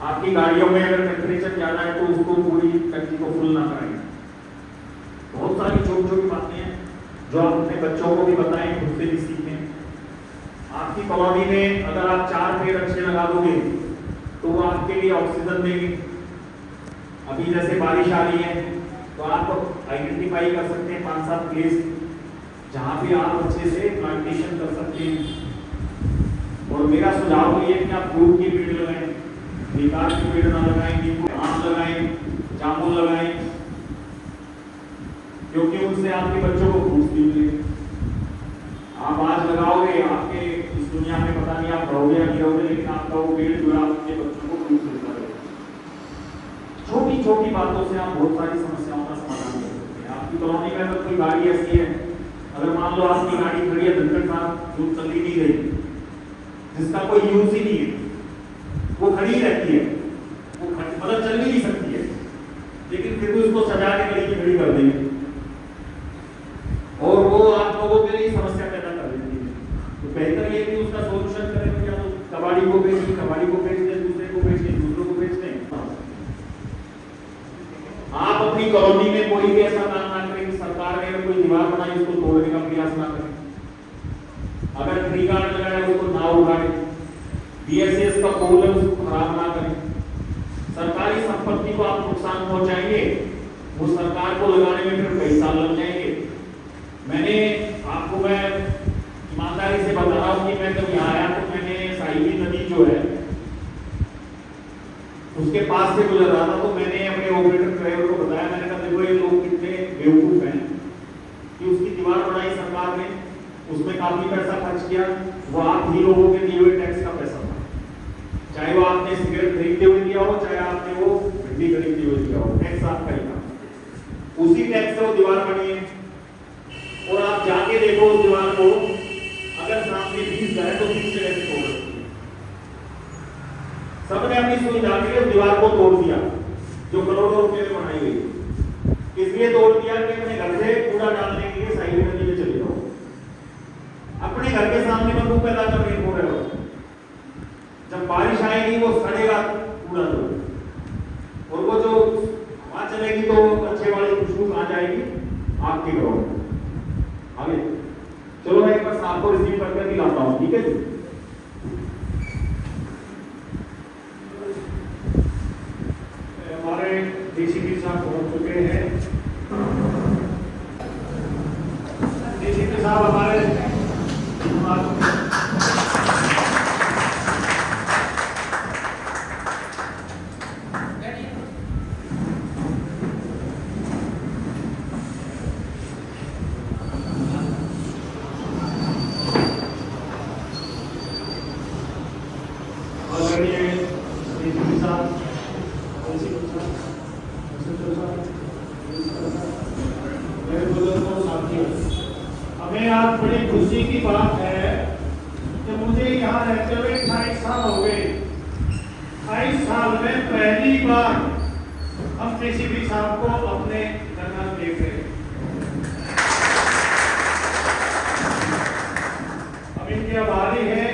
आपकी गाड़ियों में अगर टेम्परेचर ज्यादा है तो उसको पूरी टंकी को फुल ना कराएं। बहुत सारी छोटी छोटी बातें हैं जो आप अपने बच्चों को भी बताएं, खुद से भी सीखें। आपकी कॉलोनी में अगर आप 4 पेड़ अच्छे लगा दोगे तो वो आपके लिए ऑक्सीजन देंगे। अभी जैसे बारिश आ रही है तो आप आइडेंटिफाई कर सकते हैं 5-7 प्लेस जहाँ पे आप अच्छे से प्लांटेशन कर सकते हैं। और मेरा सुझाव ये है कि आप फ्रूट की पेड़ लगाएं, बेकार के पेड़ ना लगाएं, आम लगाएं, जामुन लगाएं, क्योंकि उनसे आपके बच्चों को फ्रूट्स भी मिलेंगे। आप आज लगाओगे, आपके इस दुनिया में पता नहीं आप रहोगे या नहीं रहोगे, लेकिन आपका वो पेड़ जो है आपके बच्चों को फ्रूट मिलता रहेगा। छोटी छोटी बातों से आप बहुत सारी समस्याओं का समाधान कर सकते हैं। आपकी कॉलोनी में अगर कोई गाड़ी ऐसी है, अगर मान लो आपकी गाड़ी खड़ी है धनखड़ साहब, जो चली नहीं गई, जिसका कोई यूज ही नहीं है, वो खड़ी रहती है, वो मतलब चल भी नहीं सकती है, लेकिन फिर भी उसको सजा के गली की खड़ी कर देंगे और वो आप लोगों के लिए समस्या पैदा कर देती है। तो बेहतर ये कि उसका सोल्यूशन करें, या तो कबाड़ी को बेच दें, कबाड़ी को बेच दें, दूसरे को बेच दें, दूसरों को बेच दें। आप अपनी कॉलोनी में कोई भी ऐसा काम ना करें, सरकार ने अगर कोई दीवार बनाई उसको तोड़ने का प्रयास ना करें। अगर ट्री गार्ड लगाया उसको ना उखाड़े, बीएसएस का पोल है उसको खराब ना करें। सरकारी संपत्ति को आप नुकसान पहुंचाएंगे, वो सरकार को लगाने में फिर कई साल लग जाएंगे। मैंने आपको मैं ईमानदारी से बता रहा हूं कि मैं जब यहाँ आया तो मैंने साहिबी नदी जो है उसके पास से गुजर रहा था, तो मैंने अपने ऑपरेटर ड्राइवर को बताया, मैंने कहा देखो ये लोग कितने बेवकूफ हैं कि उसकी दीवार बनाई सरकार ने, उसमें काफी पैसा खर्च किया, वो आप ही लोगों के दिए हुए टैक्स का पैसा था। चाहे वो आपने सिगरेट खरीदते हुए दिया हो, चाहे आपने वो भिंडी खरीदते हुए दिया हो, टैक्स आपका ही था। उसी टैक्स से वो दीवार बनी है। और आप जाके देखो उस दीवार को, अगर सामने 20 घर है तो 20 जगह से तोड़ सकती है। सबने अपनी सुविधा के लिए दीवार को तोड़ दिया जो करोड़ों रुपए में बनाई गई। इसलिए तोड़ दिया कि अपने घर से कूड़ा डालने के लिए साइड नदी में चले जाओ, अपने घर के सामने बदबू पैदा करने को रहे हो। जब बारिश आएगी वो सड़ेगा कूड़ा तो, और वो जो हवा चलेगी तो अच्छे वाली खुशबू आ जाएगी आपके घरों में। आगे चलो मैं एक बार आपको रिसीव करके दिलाता हूँ, ठीक है जी। हमारे डीसीपी साहब पहुंच चुके हैं। डीसीपी साहब हमारे हमें आज बड़ी खुशी की बात है कि मुझे यहाँ रहते हुए 28 साल हो गए। 28 साल में पहली बार हम डीसीपी साहब को अपने घर देख रहे हैं। हम इनके आभारी हैं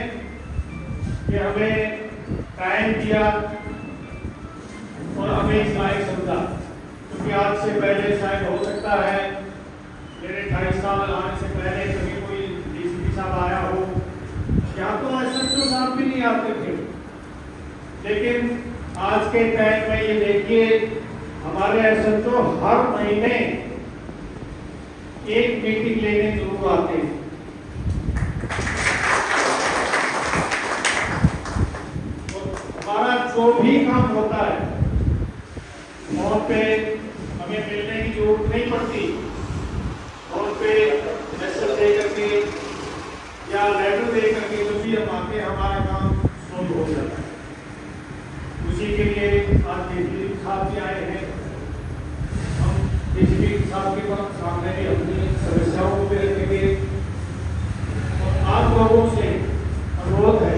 कि हमें टाइम दिया और हमें इस लायक समझा, क्योंकि आज से पहले शायद हो सकता है मेरे 28 साल आने से पहले कभी कोई डीसीपी साहब आया हो, या तो एसएचओ साहब भी नहीं आते थे। लेकिन आज के टाइम में ये देखिए हमारे एसएचओ हर महीने एक मीटिंग लेने जरूर आते हैं। हमारा जो भी काम होता है फोन पे हमें मिलने की जरूरत नहीं पड़ती, फोन पे मैसेज दे करके या लेटर दे करके जो भी हम आके हमारा काम सोल्व हो जाता है। उसी के लिए आज डीसीपी साहब जी आए हैं। हम डीसीपी साहब के पास सामने भी अपनी समस्याओं को भी रखेंगे और आप लोगों से अनुरोध है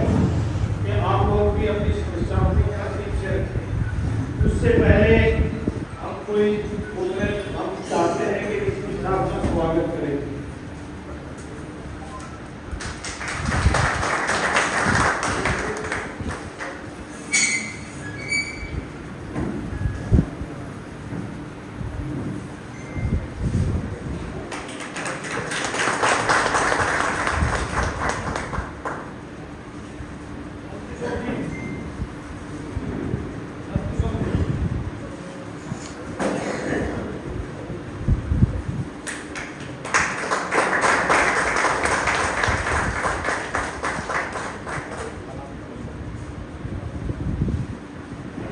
कि आप लोग भी अपनी समस्याओं की ठीक से रखें। उससे पहले हम कोई बोलने हम चाहते हैं कि डीसीपी साहब का स्वागत करें।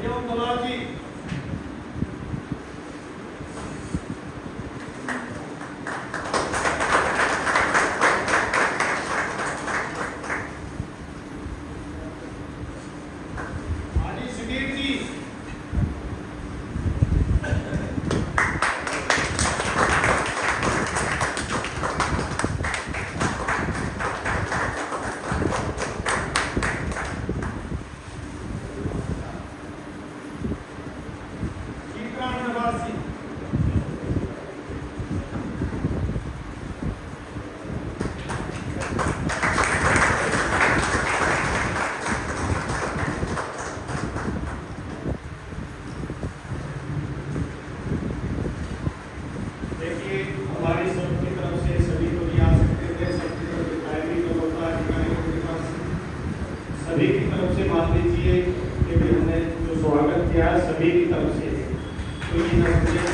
एवं दलाल जी। हाजी सुधीर जी। देखिए हमारी सबकी तरफ से सभी को नहीं आ सकते थे, सबकी तरफ से प्राइमरी जो होता है अधिकारियों के पास सभी की तरफ से मान लीजिए कि भी हमने जो स्वागत किया है सभी की तरफ से। तो ये ना समझे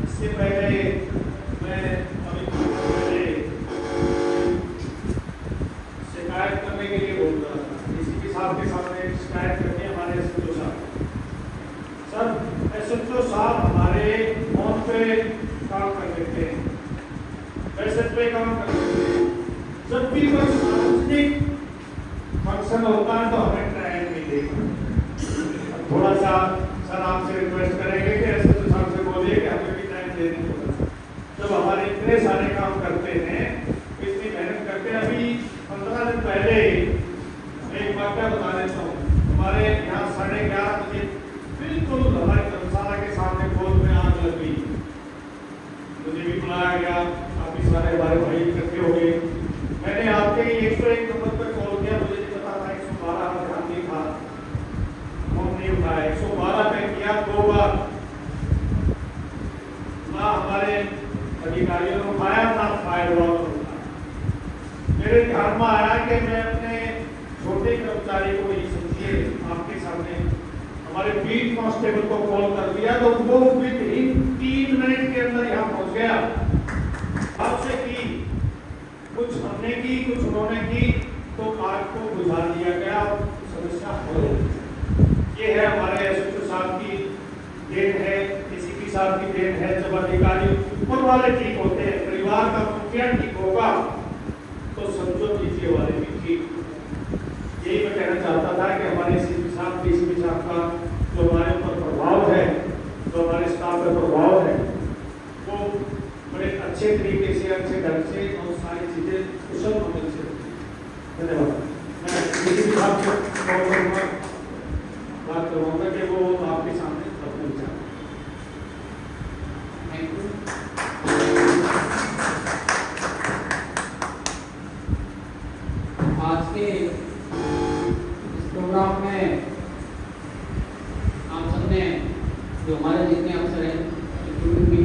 इससे पहले मैं अभी पहले शिकायत करने के लिए बोल रहा था, इसी के साथ के सामने शिकायत करनी है हमारे एसएचओ साहब। सर एसएचओ साहब हमारे फोन पे काम कर देते हैं, मैसेज पे काम कर देते हैं। जब भी कोई सार्वजनिक फंक्शन होता है तो हमें टाइम मिलेगा। थोड़ा सा सर आपसे रिक्वेस्ट करेंगे कि एसएचओ साहब से बोलिए कि हमें भी टाइम देने होगा। जब हमारे इतने सारे काम करते हैं, इतनी मेहनत करते हैं। अभी 15 दिन पहले एक वाक्य बता देता हूँ। हमारे यहाँ 11:30 बजे बिल्कुल हमारे धर्मशाला के सामने गोद में आग लग गई। मुझे भी बुलाया गया, काफी सारे हमारे भाई इकट्ठे हो गए। मैंने आपके 101 नंबर पर कॉल किया, मुझे नहीं पता था 112 का ध्यान नहीं था, फोन नहीं उठाया। 112 पे किया 2 बार, ना हमारे अधिकारियों ने उठाया ना फायरवॉल उठाया। मेरे ध्यान में आया कि मैं अपने छोटे कर्मचारी को ही समझिए आपके सामने हमारे बीट कांस्टेबल को कॉल कर दिया, तो वो विद 3 मिनट के अंदर यहाँ पहुंच गया। आपसे की कुछ हमने की, कुछ उन्होंने की, तो आग को बुझा दिया गया, समस्या हल हो गई। ये है हमारे एसएचओ साहब की देन है, किसी साहब की देन है। जब अधिकारी ऊपर वाले ठीक होते हैं, परिवार का मुखिया ठीक होगा तो समझो नीचे वाले भी ठीक। यही मैं कहना चाहता था कि हमारे सीपी साहब, डीसीपी साहब का जो हमारे ऊपर प्रभाव है, जो हमारे स्टाफ का प्रभाव है, वो बड़े अच्छे तरीके से, अच्छे ढंग से और सारी चीजें कुशल अमल से। धन्यवाद। मैं डीसीपी साहब को कॉल करूँगा, बात करूँगा कि वो आपके सामने अपने विचार। Thank you. आज के इस प्रोग्राम में आप सबने जो हमारे जितने अफसर हैं भी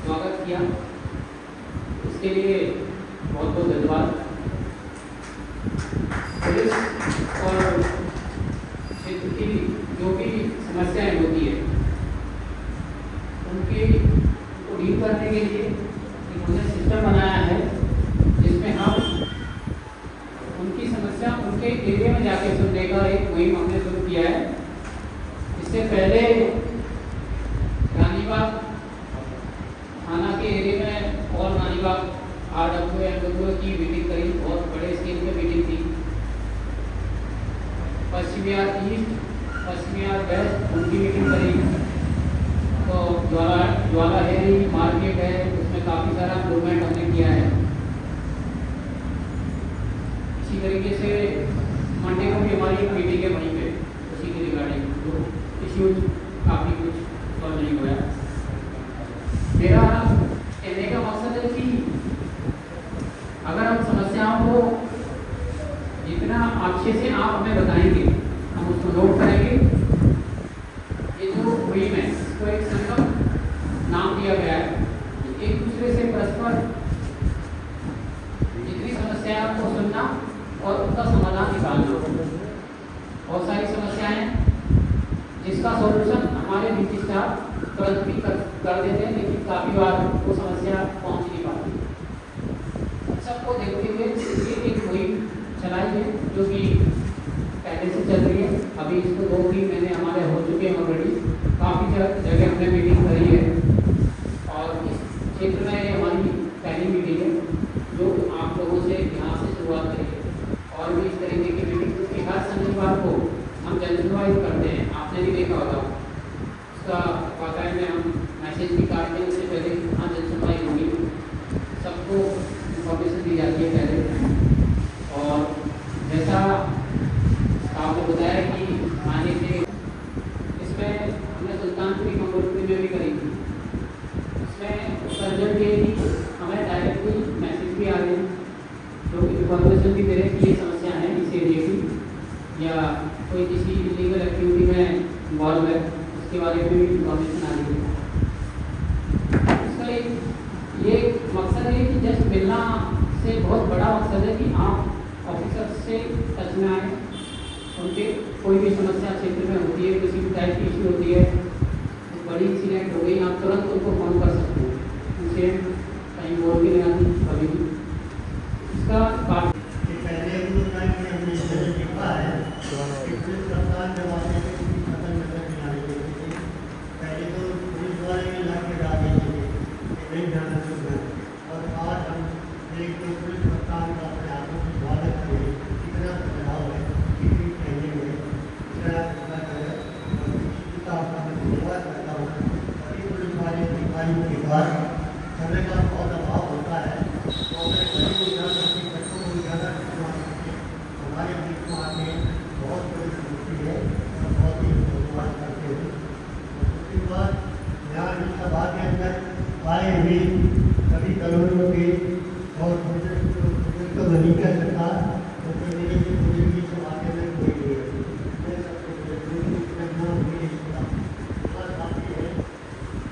स्वागत किया, उसके लिए बहुत बहुत धन्यवाद। पुलिस और क्षेत्र की जो भी समस्याएं होती है उनकी को डील करने के लिए हमने सिस्टम बनाया है, जिसमें हम उनकी समस्या उनके एरिया में जाके सुनने का एक मुहिम हमने शुरू किया है। इससे पहले रानीबाग थाना के एरिया में और रानीबाग RWO की मीटिंग करी, बहुत बड़े स्केल पे मीटिंग थी। पश्चिमी ईस्ट, पश्चिमी वेस्ट उनकी मीटिंग करी। तो ज्वाला हेरी मार्केट है, उसमें काफ़ी सारा इम्प्रूवमेंट हमने किया है। इसी तरीके से मंडे को भी हमारी एक मीटिंग है वहीं पे, उसी के रिगार्डिंग इश्यूज काफ़ी कुछ सॉल्व नहीं हुआ। मेरा कहने का मकसद है कि अगर हम समस्याओं को जितना अच्छे से आप हमें बताएंगे, हम उसको नोट करेंगे। ये जो मुहिम है इसको एक संगम नाम दिया गया है, एक दूसरे से परस्पर जितनी समस्याएं आपको सुनना और उनका समाधान निकालना। बहुत सारी समस्याएं जिसका सॉल्यूशन हमारे नीति स्टाफ तुरंत भी कर देते हैं, लेकिन काफ़ी बार वो समस्या पहुंच नहीं पाती। भी आ रहे हैं जो इन्फॉर्मेशन भी दे रहे हैं कि ये समस्या है इस एरिया की, या कोई किसी इलीगल एक्टिविटी में इन्वॉल्व है उसके बारे में भी इन्फॉर्मेशन आ रही है। इसका ये मकसद है कि जस्ट मिलना से बहुत बड़ा मकसद है कि आप ऑफिसर से टच में आए, उनके कोई भी समस्या क्षेत्र में होती है, किसी भी टाइप की इशू होती है, बड़ी इंसिडेंट हो गई, आप तुरंत उनको फोन कर सकते हैं, उनसे कहीं बोल भी नहीं आती कभी भी। इसका पहले हमने लिखा है सरकार जमाने में खत्म नजर नहीं आ रही थी। पहले तो पुलिस वाले में ला के डाल देते थे नहीं जाना चाहिए, और आज हम एक तो पुलिस कप्तान का अपने हाथों की स्वागत करें, कितना बदलाव है कितनी ट्रेनिंग है, कितना करता हूँ। सभी पुलिस वाले अधिकारियों के बाद समय का बहुत अभाव होता है, तो हमारे बच्चों को ज़्यादा हमारे बीच में आके बहुत बड़ी खुशी है और बहुत ही धन्यवाद करते हैं। उसके बाद यहाँ इस सभा के अंदर आए हुए सभी कलोनियों के और बुजुर्ग बनी कर सकता क्योंकि मेरे से बुजुर्ग की सभा के अंदर कोई नहीं है, मैं सबसे काफ़ी है।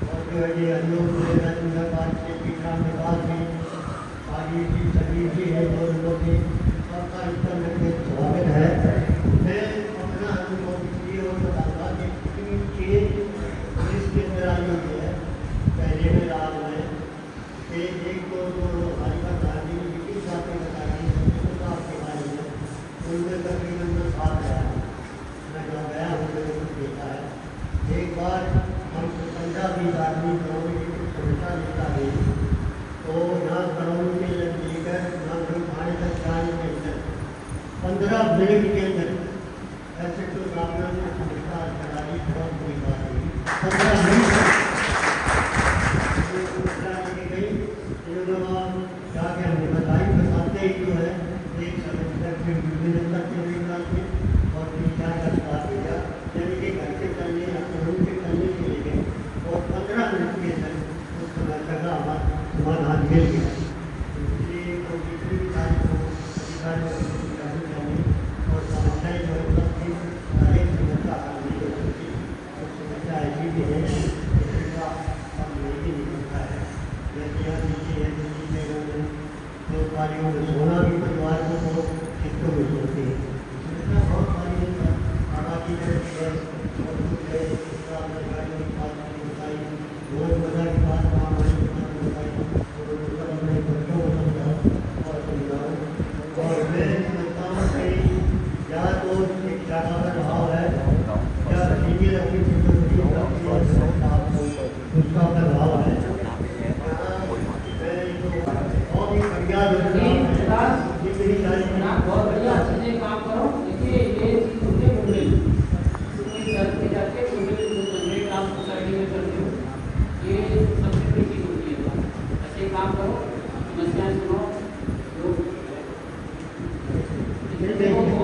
और जो है ये अनियोग के पीछा में बात में आगे की सभी भी है और लोगों के सबका इसका मेरे स्वागत है। मैं अपना अनुभव इसलिए और बताऊँगा कि कितनी चीज़ जिसके अंदर आई हुई है पहले में राज में कि एक तो जो हमारी बात गांधी ने किस बातें बताई आपके बारे में, उनमें तकरीबन मैं साथ आया हूँ, मैं जहाँ गया हूँ मैंने कुछ देखा है। एक बार हम 15-20 आदमी गाँव में कुछ समस्या लेता है तो यहाँ गाँव के लेकर यहाँ थाने तक जाने के अंदर 15 मिनट के अंदर ऐसे तो सामने से समस्या कराई बहुत बुरी बात हुई। 15 मिनट लेके गई, इन्होंने जाके हमने बताई, बताते ही जो है एक समस्या फिर विभिन्न के निकाल के और फिर क्या करता दिया, यानी कि घर के करने या कानून के करने के लिए और 15 मिनट के अंदर उस समस्या का हमारा समाधान मिल गया। इसलिए तो जितनी भी अधिकारियों और समस्याएं जो है सबकी हर एक समस्या हल नहीं हो सकती, कुछ समस्या ऐसी भी है जिसका हम नहीं भी निकलता है। जैसे यह नीचे है दिल्ली में जो कार्यों में सोना भी परिवार को तो किस्तों में सोते हैं, समस्या बहुत सारी है। आबादी करती है और कुछ है इसका अधिकारियों की बात नहीं बताई, रोजमर्रा की बात काम आने की बात बताई और अपने बच्चों को समझाओ और समझाओ। और मैं समझता हूँ कि या तो शिक्षा का प्रभाव है या सीनियर ऑफिसर उसका प्रभाव है। और भी बढ़िया बहुत बढ़िया अच्छे से काम करो। देखिए ये चीज़ मुझे मिल रही जाके जनरेट आप सोसाइटी में करते हो, ये सबसे बड़ी चीज़ होती है। अच्छे काम करो, समस्याएं सुनो, लोग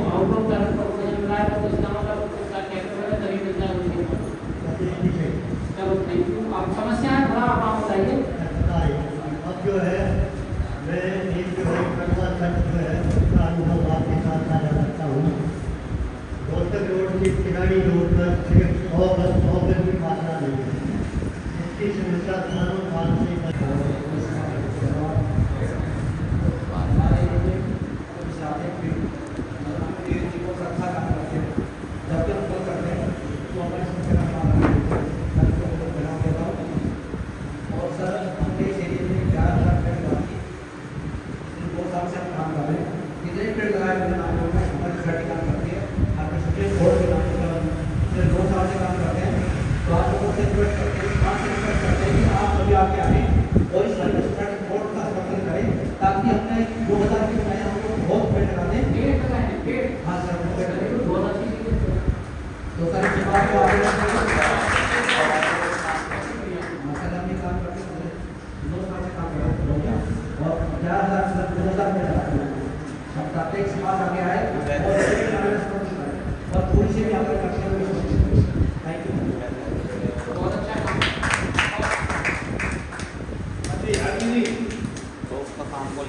आउट ऑफ टर्न पर मिल रहा है तो इसका मतलब उसका कैपिटल है तभी मिलता है उनके। चलो थैंक यू। आप समस्याएं थोड़ा आप बताइए। अब जो है मैं एक जो है कड़वा सच जो है उसका अनुभव आपके साथ साझा करता हूँ। रोहतक रोड से खिलाड़ी रोड पर सिर्फ 100 गज की मात्रा नहीं है, इसकी समस्या सालों साल से ताकि अपने 2000 की बनाए हम लोग बहुत पेड़ लगा दें। पेड़ लगाए पेड़। हाँ सर, बहुत अच्छी चीज़ है। तो सर इस बात को आगे मसाला में काम करते हैं, 2 साल से काम कर रहे हैं और 2000 में लगा हम प्रत्येक समाज आगे आए और पूरी से भी आगे करते हुए। थैंक यू, बहुत अच्छा काम। अभी नमस्कार।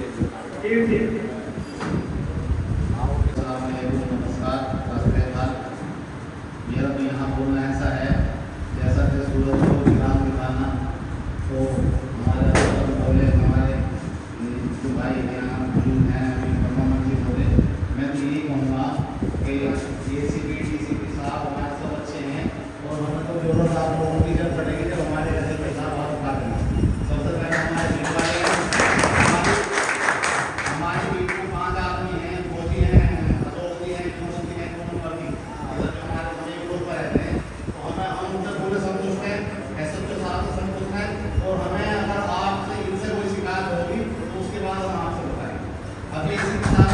मेरा तो यहाँ बोलना ऐसा है, जैसा कि सूरज को विराम दिखाना, तो हमारे बोले हमारे जो भाई यहाँ मौजूद हैं अभी परमानंद जी बोले, मैं तो यही कहूँगा कि ACP DCP साहब हमारे सब अच्छे हैं और हमें तो जरूरत आप लोगों की जरूरत पड़ेगी जब हमारे ऐसे पैसा बहुत काटना। सबसे पहले हमारे हमारे बीच में 5 आदमी हैं, मोदी हैं, अशोक जी हैं, कुमार जी हैं, कुमार अगर जो हमारे सभी ग्रुप पर रहते हैं तो हम उनसे पूरे संतुष्ट हैं, SHO साहब से संतुष्ट हैं और हमें अगर आपसे इनसे कोई शिकायत होगी तो उसके बाद हम आपसे बताएंगे। अभी इसी के साथ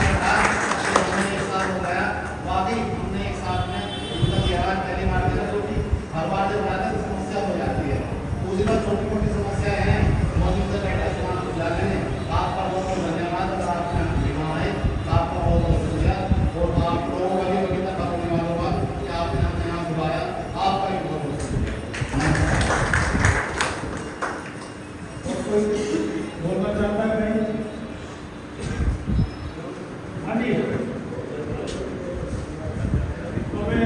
हमने एक साल हो गया, वाकई हमने एक साल में उनका चेहरा पहली बार देखा, जो कि हर बार जब आते हैं समस्या हो जाती है। दूसरी बात छोटी मोटी समस्याएं हैं, मौजूदा बैठक समाज बुलाने हैं। आपका बहुत बहुत धन्यवाद। अगर आप यहाँ आए तो आपका बहुत बहुत शुक्रिया और आप लोगों का भी अभी तक अपने वालों का कि आपने हमें यहाँ बुलाया, आपका भी बहुत बहुत शुक्रिया। बोलना चाहता है भाई? हाँ जी, तो मैं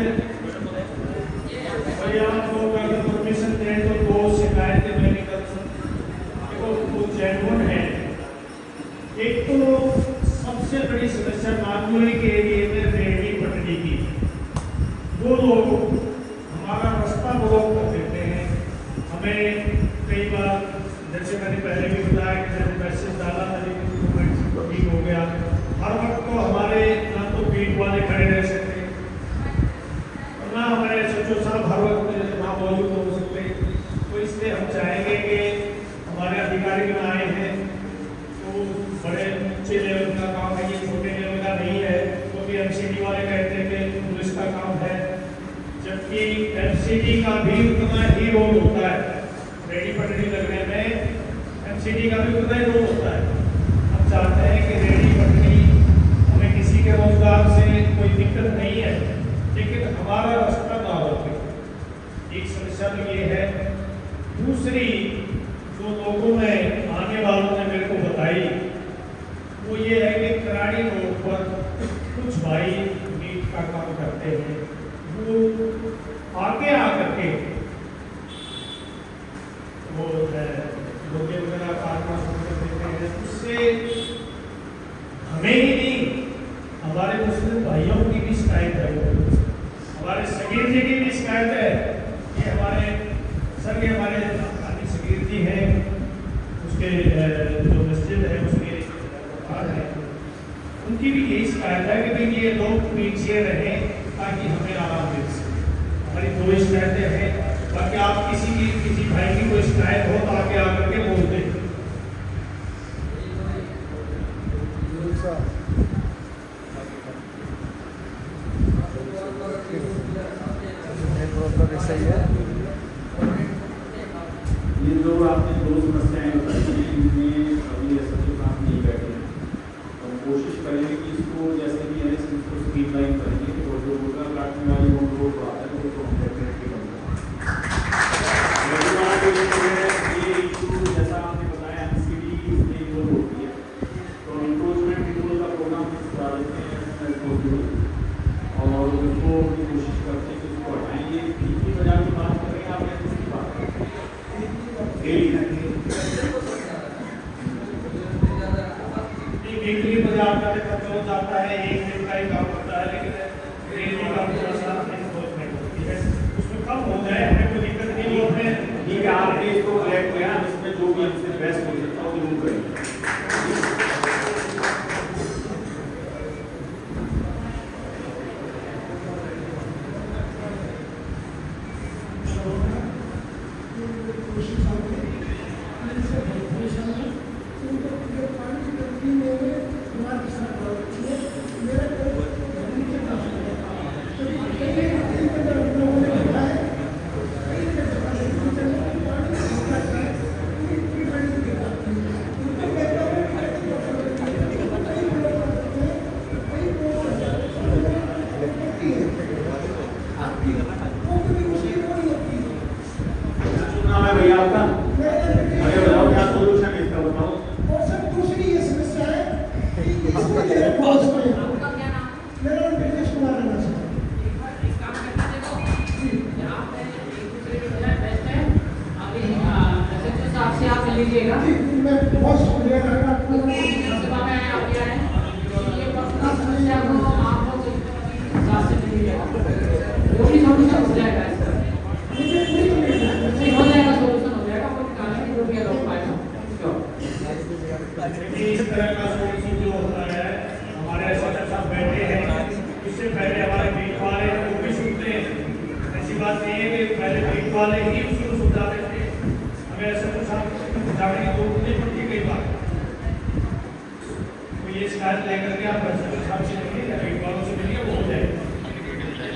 भाई आप लोग अगर परमिशन दें तो 2 शिकायतें मैंने कर वो जेन्युइन है। एक तो सबसे बड़ी समस्या नागपुरी के एरिए में रेहड़ी पटरी की, वो लोग हमारा रास्ता ब्लॉक कर देते हैं। हमें कई बार, जैसे मैंने पहले भी बताया कि जब मैसेज डाला था लेकिन ठीक हो गया, हर वक्त तो हमारे ना तो बीट वाले खड़े रह सकते और ना हमारे SHO साहब हर वक्त वहाँ मौजूद हो सकते। तो इसलिए हम चाहेंगे कि हमारे अधिकारी जो आए हैं तो बड़े ऊंचे लेवल का काम है, ये छोटे लेवल का नहीं है, क्योंकि MCD वाले कहते हैं कि पुलिस का काम है, जबकि MCD का भी उतना ही रोल होता है। रेहड़ी पटरी लगने में MCD का भी उतना ही रोल होता है। हम चाहते हैं कि रेहड़ी पटरी, हमें किसी के रोजगार से कोई दिक्कत नहीं है, लेकिन हमारा रास्ता ना रोके, एक समस्या तो ये है। दूसरी जो लोगों ने आने वालों ने मेरे को बताई वो ये है कि कराड़ी रोड पर कुछ भाई मीट का काम करते हैं, वो आगे आकर के वो लोगे वगैरह कारखाना देते हैं। उससे हमें ही नहीं, हमारे मुस्लिम भाइयों की भी शिकायत है, हमारे सगीर जी की भी शिकायत है। ये हमारे सर के हमारे सगीर जी हैं, उसके जो मस्जिद है उसके है, उनकी भी यही शिकायत है कि भाई ये लोग पीछे रहें ताकि हमें आराम मिल सके। हमारी 2 शिकायतें हैं। बाकी आप किसी भाई की कोई शिकायत हो तो आगे आकर के बोल दें। ये जो आपने 2 समस्याएं बताई इनमें अभी SHO साहब नहीं बैठे हैं, तो कोशिश करेंगे कि इसको जैसे भी है इसको स्ट्रीमलाइन करेंगे और जो मुर्गा काटने वाली वो रोड आता है तो हम डेफिनेटली बंद ये इशू जैसा आपने बताया MCD में रोड होती है, तो इंक्रोचमेंट कंट्रोल का प्रोग्राम चला देते हैं और उसको कोशिश करते हैं कि उसको हटाएंगे। बीती बाजार की बात कर रहे हैं आप, इसकी बात वीकली बाजार का खर्च हो जाता है, एक दिन का ही काम होता है, लेकिन डेली का थोड़ा सा इन्वॉल्वमेंट होती है, उसमें कम हो जाए हमें कोई दिक्कत नहीं होती है। ठीक है, आपने इसको कलेक्ट किया, इसमें जो भी हमसे बेस्ट हो सकता है वो जरूर करेंगे। भैया आपका, अरे बताओ क्या सोल्यूशन है इसका, बताओ। और सर दूसरी ये कि इस तरह का सोच जो होता है, हमारे एसएचओ साहब बैठे हैं, इससे पहले हमारे बीट वाले वो भी सुनते हैं। ऐसी बात नहीं है कि पहले बीट वाले ही उसको सुझा देते हैं, हमें एसएचओ साहब जाने की जरूरत नहीं पड़ती कई बार। तो ये शिकायत लेकर के आप एसएचओ साहब से मिलिए या बीट वालों से मिलिए, वो हो जाएगा।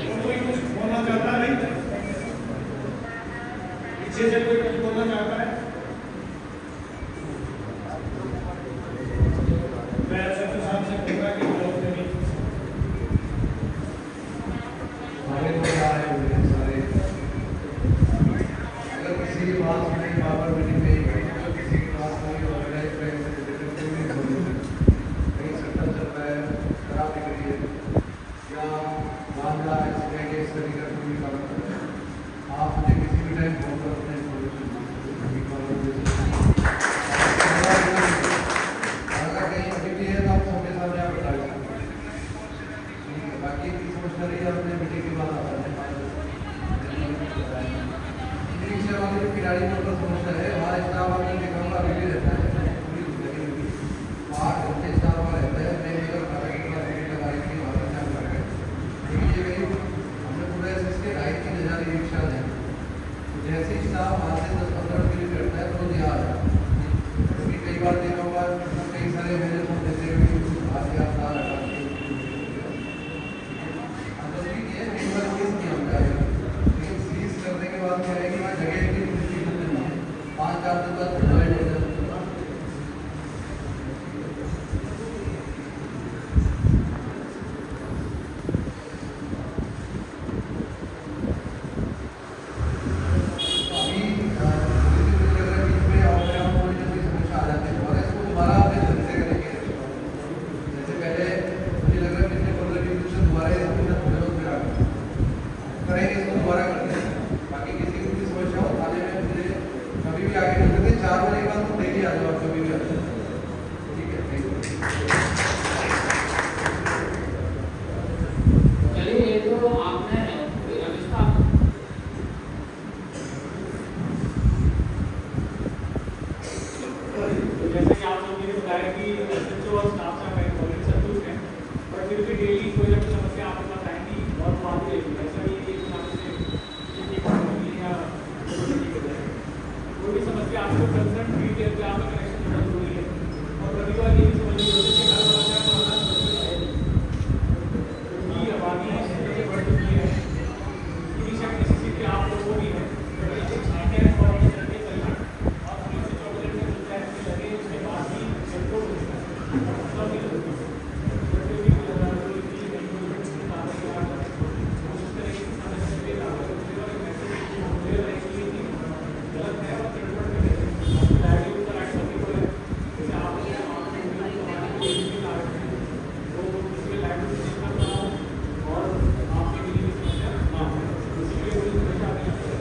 तो कोई कुछ बोलना चाहता नहीं, पीछे से कोई कुछ बोलना चाहता है? मैं एसएचओ साहब से कहूँगा कि लोग नहीं हमारे को क्या है सारे अगर किसी की बात सुने बाबर मीटिंग में तो किसी की बात नहीं ऑर्गेनाइज करें कहीं सट्टा चल रहा है, शराब बिक रही है या मामला ऐसे है कि इस तरीके का कोई काम कर रहा है, आप मुझे किसी भी टाइम फोन कर अपने अगर कहीं अभी है तो आप सबके सामने आप बता सकते हैं। बाकी की सोच करिए अपने मीटिंग के बाद आता है रिक्शा वाले जो खिलाड़ी को समस्या है, हमारा स्टाफ आपने देखा होगा अभी रहता है पूरी जिंदगी में 8 घंटे स्टाफ वहाँ रहता है। मैं अगर लगाई थी वहाँ से करके लेकिन ये गई हमने पूरा इसके राइट की नजारी रिक्शा है, जैसे ही स्टाफ वहाँ से 10-15 किलोमीटर रहता है तो यहाँ आ जाता है। क्योंकि कई बार देखा होगा कई सारे मेरे फोन देते हुए आगे आप ना लगा लेकिन सीज करने के बाद क्या है कि वहाँ जगह की नहीं है, 5-4 दिन बाद प्रोवाइड हो जाता है। चलिए, ये तो आपने अविष्का जैसे कि आप लोगों ने बताया कि एसएचओ और स्टाफ से हमें ऑलरेडी संतुष्ट हैं, पर फिर भी डेली कोई ना कोई समस्या आपके पास आएंगी और वो आती रहेगी। ऐसा नहीं है कि नाम से किसी को होगी या कोई भी समस्या आपको कंसर्न डिटेल पे आपका कनेक्शन होना जरूरी है। और रविवार ये भी समझ लीजिए कि हर बार का हमारा क्योंकि आबादी है बढ़ चुकी है, इसकी शक किसी की आप लोगों को भी है, ठीक है, और चलते चलना और हमें से 24 घंटे मिलता है कि लगे उसके बाद ही सबको मिलता है, मतलब नहीं होती है। तो फिर भी कोशिश करेंगे कि समस्या पे लागू करें और मैसेज मुझे रहेगी कि गलत है और गड़बड़ में है, डायरेक्टली उसका एक्ट करने को है। जैसे आप लोग हमारे कोई भी लागू है तो इसमें लाइव करना हो और आपके लिए भी समस्या ना हो, इसलिए कोई समस्या नहीं आती है।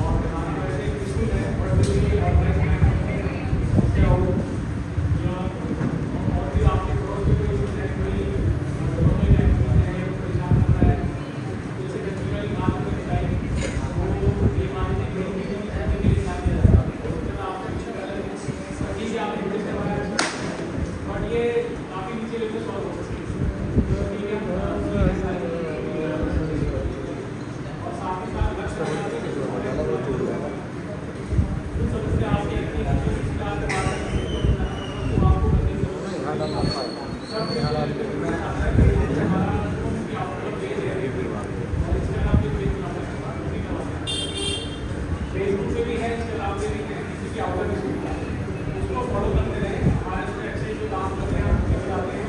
और हमारा वैसे स्कूल है बट भी ऑर्गेनाइज समस्या हो या और भी आपके पड़ोस में कोई है कोई परेशान कर रहा है, जैसे कंज्यूमर बात में बताएंगे वो ये मानते हैं कि के लिए साथ दिया जाता है, उसके बाद आपसे कुछ गलत ठीक है आप रिक्वेस्ट करवाया बट ये काफ़ी नीचे लेवल पे सॉल्व हो सकती है, ठीक है। और साथ ही साथ लक्ष्य समस्या आपकी फेसबुक पे भी है, इंस्टाग्राम पे भी है, किसी की आउटर भी सुनता है उसको फॉलो करते रहे। हमारे इसमें अच्छे जो काम करते हैं हम बताते हैं,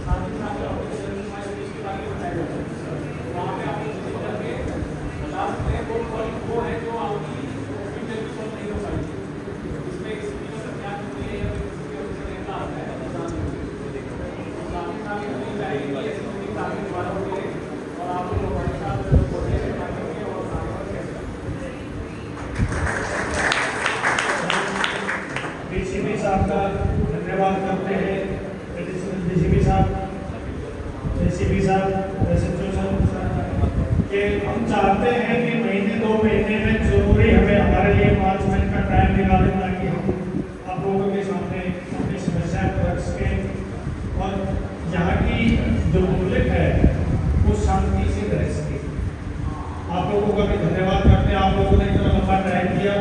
साथ ही साथ इसके बारे में बताया जाता है, वहाँ पे आप विजिट करके बता सकते हैं वो है जो आपकी फ्यूचर की सॉल्व नहीं हो पाएगी, इसमें किसी का सत्याग्रह नहीं है या किसी के उससे रहता आता है साथ ही साथ ये चाहिए कि ऐसी मीटिंग आगे दोबारा हो गए और आप लोग हमारे साथ बोलने से बातें और डीसीपी साहब का धन्यवाद करते हैं। डीसीपी साहब, एसएचओ साहब कि हम चाहते हैं कि महीने 2 महीने में जरूरी हमें हमारे लिए 5 मिनट का टाइम निकालें ताकि हम आप लोगों के सामने अपनी समस्या को लोगों का भी धन्यवाद करते हैं। आप लोगों ने इतना लंबा टाइम किया,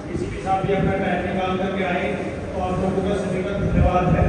किसी के साथ भी अपना टाइम निकाल करके आए, तो आप लोगों का सभी का धन्यवाद है।